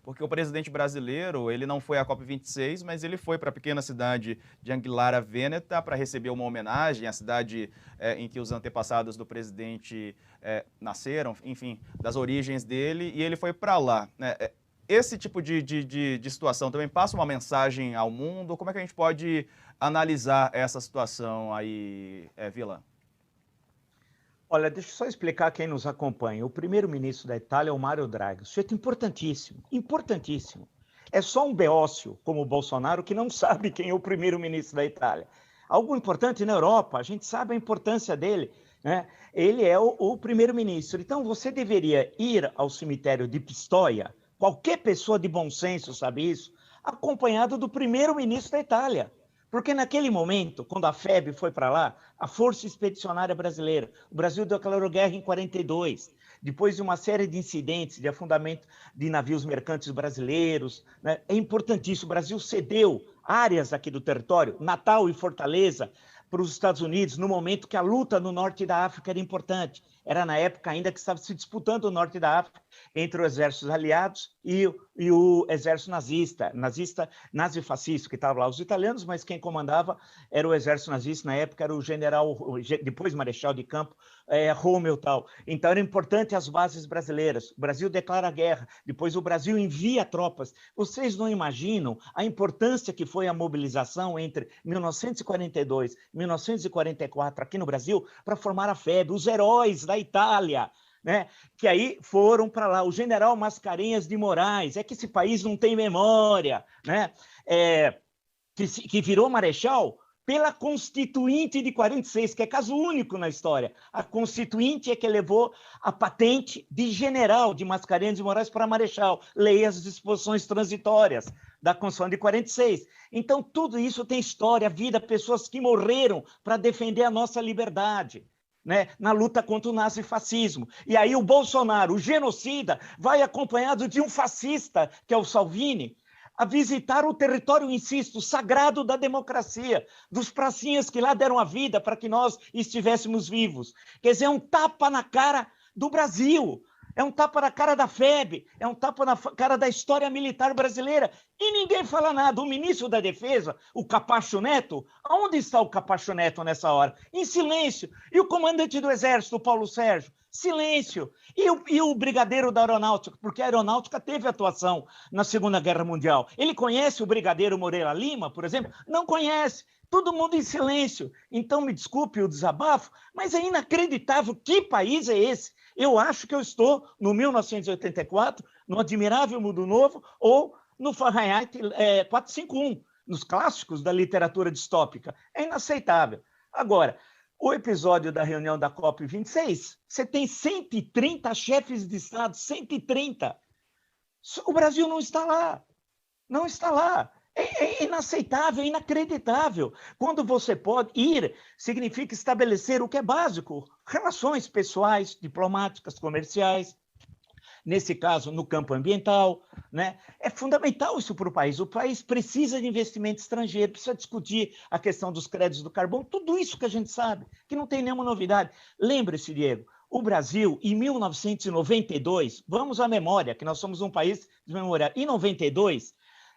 porque o presidente brasileiro, ele não foi à COP26, mas ele foi para a pequena cidade de Anguillara Veneta para receber uma homenagem à cidade em que os antepassados do presidente nasceram, enfim, das origens dele, e ele foi para lá, né? Esse tipo de situação também passa uma mensagem ao mundo? Como é que a gente pode analisar essa situação aí, Vila? Olha, deixa eu só explicar quem nos acompanha. O primeiro-ministro da Itália é o Mário Draghi. Sujeito importantíssimo, importantíssimo. É só um beócio como o Bolsonaro que não sabe quem é o primeiro-ministro da Itália. Algo importante na Europa, a gente sabe a importância dele, né? Ele é o primeiro-ministro. Então, você deveria ir ao cemitério de Pistoia, qualquer pessoa de bom senso sabe isso, acompanhado do primeiro-ministro da Itália. Porque naquele momento, quando a FEB foi para lá, a Força Expedicionária Brasileira, o Brasil declarou guerra em 42, depois de uma série de incidentes de afundamento de navios mercantes brasileiros, né? É importantíssimo, o Brasil cedeu áreas aqui do território, Natal e Fortaleza, para os Estados Unidos, no momento que a luta no norte da África era importante. Era na época ainda que estava se disputando o norte da África entre os exércitos aliados e o exército nazista nazi-fascista, que estava lá os italianos, mas quem comandava era o exército nazista, na época era o general, depois marechal de campo, Rommel tal. Então era importante as bases brasileiras. O Brasil declara guerra, depois o Brasil envia tropas. Vocês não imaginam a importância que foi a mobilização entre 1942 e 1944 aqui no Brasil para formar a FEB, os heróis da Itália, né? Que aí foram para lá. O general Mascarenhas de Moraes, é que esse país não tem memória, né? Que virou marechal pela Constituinte de 46, que é caso único na história. A Constituinte é que levou a patente de general de Mascarenhas de Moraes para marechal. Leia as disposições transitórias da Constituição de 46. Então, tudo isso tem história, vida, pessoas que morreram para defender a nossa liberdade, né, na luta contra o nazifascismo. E aí o Bolsonaro, o genocida, vai acompanhado de um fascista, que é o Salvini, a visitar o território, insisto, sagrado da democracia, dos pracinhas que lá deram a vida para que nós estivéssemos vivos. Quer dizer, é um tapa na cara do Brasil, é um tapa na cara da FEB, é um tapa na cara da história militar brasileira. E ninguém fala nada. O ministro da Defesa, o Capacho Neto, onde está o Capacho Neto nessa hora? Em silêncio. E o comandante do Exército, o Paulo Sérgio? Silêncio. E o brigadeiro da Aeronáutica? Porque a Aeronáutica teve atuação na Segunda Guerra Mundial. Ele conhece o brigadeiro Moreira Lima, por exemplo? Não conhece. Todo mundo em silêncio. Então, me desculpe o desabafo, mas é inacreditável. Que país é esse? Eu acho que eu estou no 1984, no Admirável Mundo Novo, ou no Fahrenheit 451, nos clássicos da literatura distópica. É inaceitável. Agora, o episódio da reunião da COP26, você tem 130 chefes de Estado, 130. O Brasil não está lá. Não está lá. É inaceitável, é inacreditável. Quando você pode ir, significa estabelecer o que é básico: relações pessoais, diplomáticas, comerciais, nesse caso, no campo ambiental, né? É fundamental isso para o país. O país precisa de investimento estrangeiro, precisa discutir a questão dos créditos do carbono, tudo isso que a gente sabe, que não tem nenhuma novidade. Lembre-se, Diego, o Brasil, em 1992, vamos à memória, que nós somos um país desmemoriado, em 92,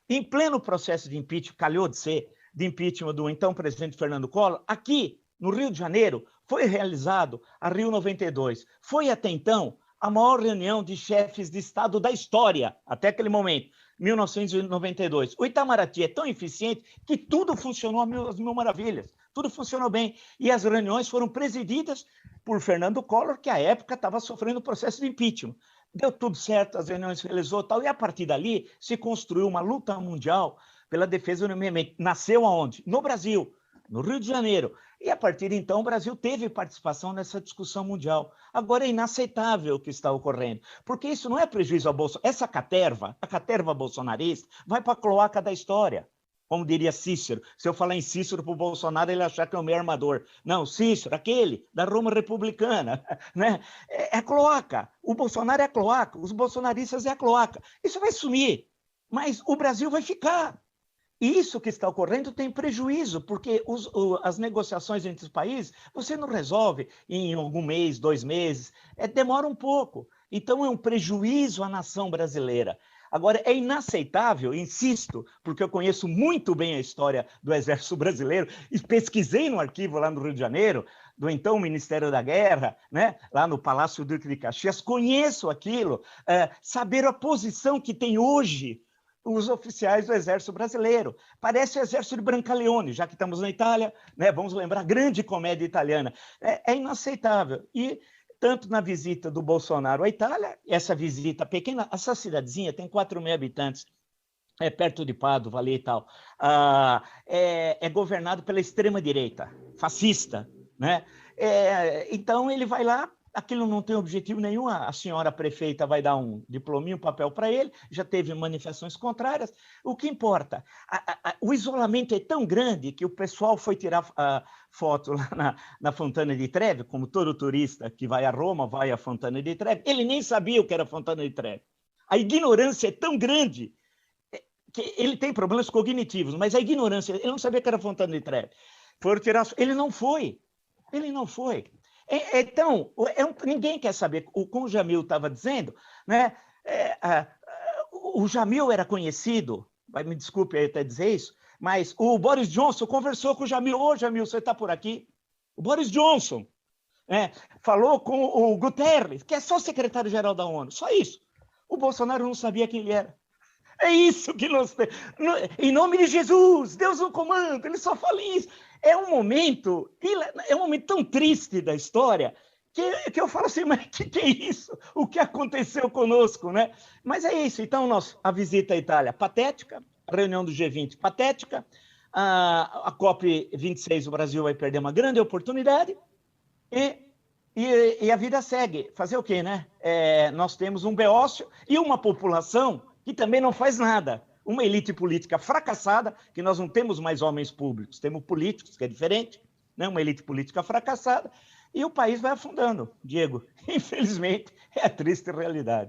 em pleno processo de impeachment, calhou de ser, de impeachment do então presidente Fernando Collor, aqui no Rio de Janeiro, foi realizado a Rio 92. Foi até então a maior reunião de chefes de Estado da história, até aquele momento, 1992. O Itamaraty é tão eficiente que tudo funcionou às mil maravilhas, tudo funcionou bem. E as reuniões foram presididas por Fernando Collor, que à época estava sofrendo o processo de impeachment. Deu tudo certo, as reuniões se realizou tal, e a partir dali se construiu uma luta mundial pela defesa do meio ambiente. Nasceu aonde? No Brasil, no Rio de Janeiro. E a partir de então o Brasil teve participação nessa discussão mundial. Agora é inaceitável o que está ocorrendo, porque isso não é prejuízo ao Bolsonaro. Essa caterva, a caterva bolsonarista, vai para a cloaca da história. Como diria Cícero, se eu falar em Cícero para o Bolsonaro, ele achar que é o meu armador. Não, Cícero, aquele da Roma republicana, né? É a cloaca. O Bolsonaro é a cloaca, os bolsonaristas é a cloaca. Isso vai sumir, mas o Brasil vai ficar. E isso que está ocorrendo tem prejuízo, porque as negociações entre os países você não resolve em algum mês, 2 meses, demora um pouco. Então é um prejuízo à nação brasileira. Agora, é inaceitável, insisto, porque eu conheço muito bem a história do Exército Brasileiro e pesquisei no arquivo lá no Rio de Janeiro, do então Ministério da Guerra, né? Lá no Palácio Duque de Caxias, conheço aquilo, saber a posição que tem hoje os oficiais do Exército Brasileiro. Parece o Exército de Brancaleone, já que estamos na Itália, né? Vamos lembrar a grande comédia italiana. É inaceitável. E tanto na visita do Bolsonaro à Itália, essa visita pequena, essa cidadezinha tem 4.000 habitantes, perto de Padova ali e tal, é governado pela extrema-direita, fascista, né? Então ele vai lá, aquilo não tem objetivo nenhum, a senhora prefeita vai dar um diplominho, um papel para ele, já teve manifestações contrárias. O que importa? O isolamento é tão grande que o pessoal foi tirar foto lá na Fontana di Trevi, como todo turista que vai a Roma vai à Fontana di Trevi, ele nem sabia o que era a Fontana di Trevi. A ignorância é tão grande que ele tem problemas cognitivos, mas a ignorância, ele não sabia que era Fontana di Trevi. Foram tirar, ele não foi. Então, ninguém quer saber, como o Jamil estava dizendo, né? O Jamil era conhecido, me desculpe aí até dizer isso, mas o Boris Johnson conversou com o Jamil. Ô, Jamil, você está por aqui? O Boris Johnson, né, falou com o Guterres, que é só secretário-geral da ONU, só isso. O Bolsonaro não sabia quem ele era. É isso que nós temos. Em nome de Jesus, Deus no comando, ele só fala isso. É um momento tão triste da história que eu falo assim, mas que é isso? O que aconteceu conosco, né? Mas é isso. Então, a visita à Itália, patética, a reunião do G20, patética, a COP26, o Brasil vai perder uma grande oportunidade e a vida segue. Fazer o quê, né? Nós temos um beócio e uma população que também não faz nada. Uma elite política fracassada, que nós não temos mais homens públicos, temos políticos, que é diferente, né? Uma elite política fracassada, e o país vai afundando, Diego. Infelizmente, é a triste realidade.